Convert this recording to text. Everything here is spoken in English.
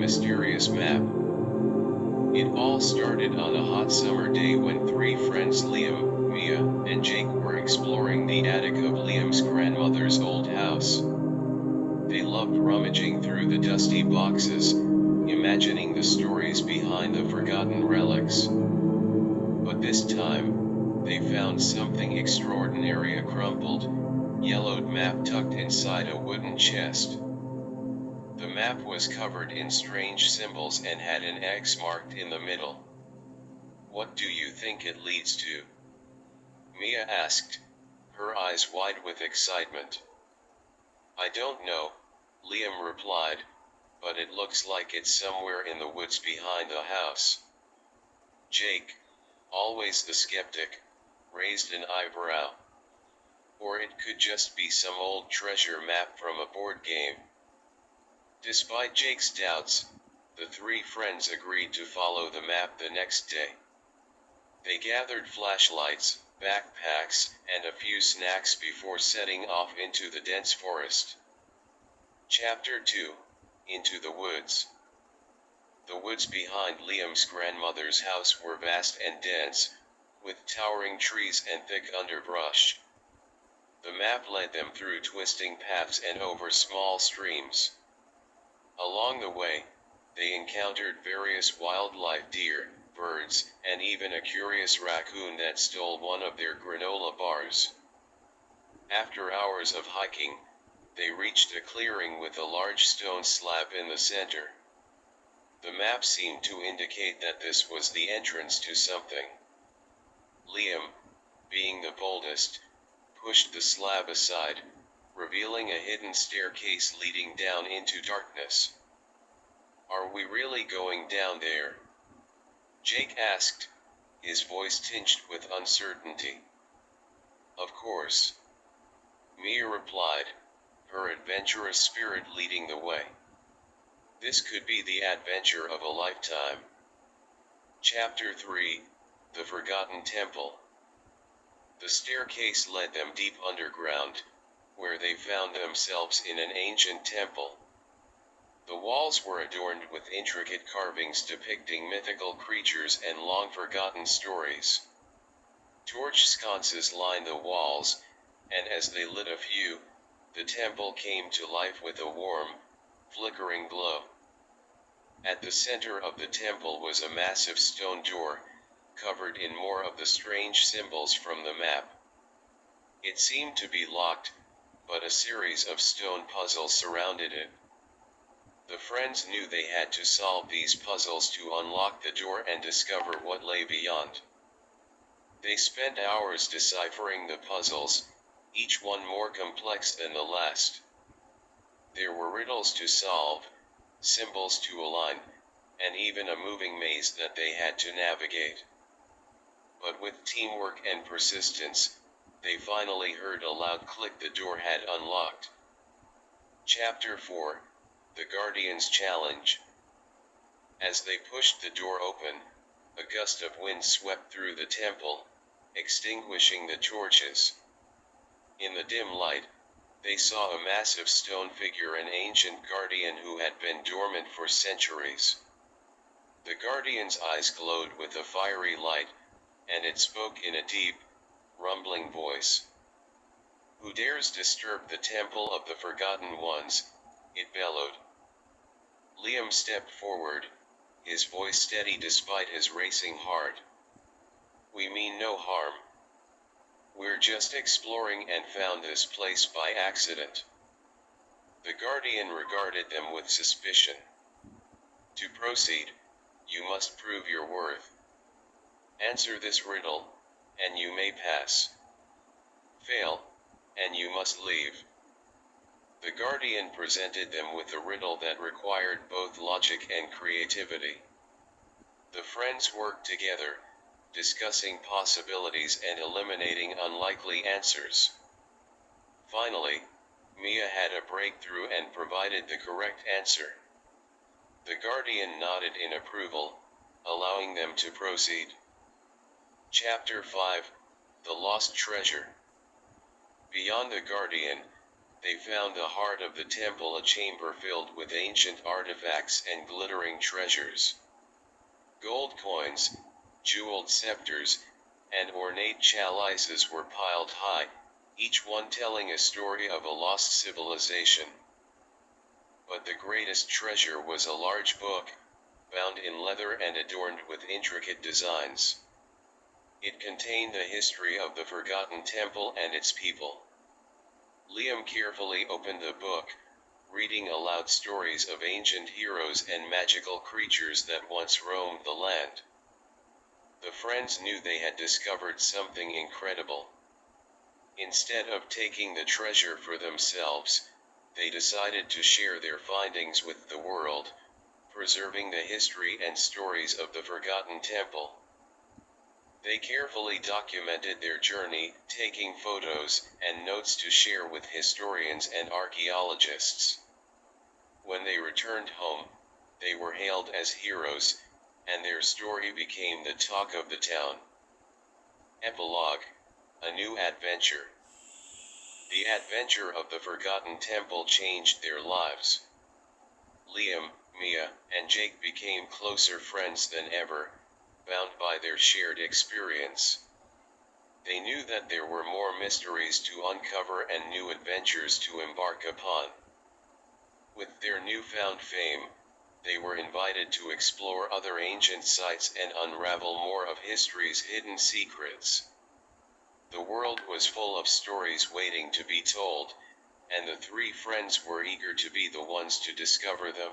mysterious map. It all started on a hot summer day when three friends Liam, Mia, and Jake were exploring the attic of Liam's grandmother's old house. They loved rummaging through the dusty boxes, imagining the stories behind the forgotten relics. But this time, they found something extraordinary: a crumpled, yellowed map tucked inside a wooden chest. The map was covered in strange symbols and had an X marked in the middle. "What do you think it leads to?" Mia asked, her eyes wide with excitement. "I don't know," Liam replied, "but it looks like it's somewhere in the woods behind the house." Jake, always the skeptic, raised an eyebrow. "Or it could just be some old treasure map from a board game." Despite Jake's doubts, the three friends agreed to follow the map the next day. They gathered flashlights, backpacks, and a few snacks before setting off into the dense forest. Chapter 2: Into the Woods. The woods behind Liam's grandmother's house were vast and dense, with towering trees and thick underbrush. The map led them through twisting paths and over small streams. Along the way, they encountered various wildlife: deer, birds, and even a curious raccoon that stole one of their granola bars. After hours of hiking, they reached a clearing with a large stone slab in the center. The map seemed to indicate that this was the entrance to something. Liam, being the boldest, pushed the slab aside, revealing a hidden staircase leading down into darkness. "Are we really going down there?" Jake asked, his voice tinged with uncertainty. "Of course," Mia replied, her adventurous spirit leading the way. "This could be the adventure of a lifetime." Chapter 3: The Forgotten Temple. The staircase led them deep underground, where they found themselves in an ancient temple. The walls were adorned with intricate carvings depicting mythical creatures and long-forgotten stories. Torch sconces lined the walls, and as they lit a few, the temple came to life with a warm, flickering glow. At the center of the temple was a massive stone door, covered in more of the strange symbols from the map. It seemed to be locked, but a series of stone puzzles surrounded it. The friends knew they had to solve these puzzles to unlock the door and discover what lay beyond. They spent hours deciphering the puzzles, each one more complex than the last. There were riddles to solve, symbols to align, and even a moving maze that they had to navigate. But with teamwork and persistence, they finally heard a loud click. The door had unlocked. Chapter 4: The Guardian's Challenge. As they pushed the door open, a gust of wind swept through the temple, extinguishing the torches. In the dim light, they saw a massive stone figure, an ancient guardian who had been dormant for centuries. The guardian's eyes glowed with a fiery light, and it spoke in a deep, rumbling voice. "Who dares disturb the temple of the Forgotten Ones?" it bellowed. Liam stepped forward, his voice steady despite his racing heart. "We mean no harm. We're just exploring and found this place by accident." The guardian regarded them with suspicion. "To proceed, you must prove your worth. Answer this riddle, and you may pass. Fail, and you must leave." The guardian presented them with a riddle that required both logic and creativity. The friends worked together, discussing possibilities and eliminating unlikely answers. Finally, Mia had a breakthrough and provided the correct answer. The guardian nodded in approval, allowing them to proceed. Chapter 5: The Lost Treasure. Beyond the guardian, They found the heart of the temple, a chamber filled with ancient artifacts and glittering treasures. Gold coins, jeweled scepters, and ornate chalices were piled high, each one telling a story of a lost civilization. But the greatest treasure was a large book, bound in leather and adorned with intricate designs. It contained the history of the forgotten temple and its people. Liam carefully opened the book, reading aloud stories of ancient heroes and magical creatures that once roamed the land. The friends knew they had discovered something incredible. Instead of taking the treasure for themselves, they decided to share their findings with the world, preserving the history and stories of the forgotten temple. They carefully documented their journey, taking photos and notes to share with historians and archaeologists. When they returned home, they were hailed as heroes, and their story became the talk of the town. Epilogue: A new adventure. The adventure of the forgotten temple changed their lives. Liam, Mia, and Jake became closer friends than ever, bound by their shared experience. They knew that there were more mysteries to uncover and new adventures to embark upon. With their newfound fame, they were invited to explore other ancient sites and unravel more of history's hidden secrets. The world was full of stories waiting to be told, and the three friends were eager to be the ones to discover them.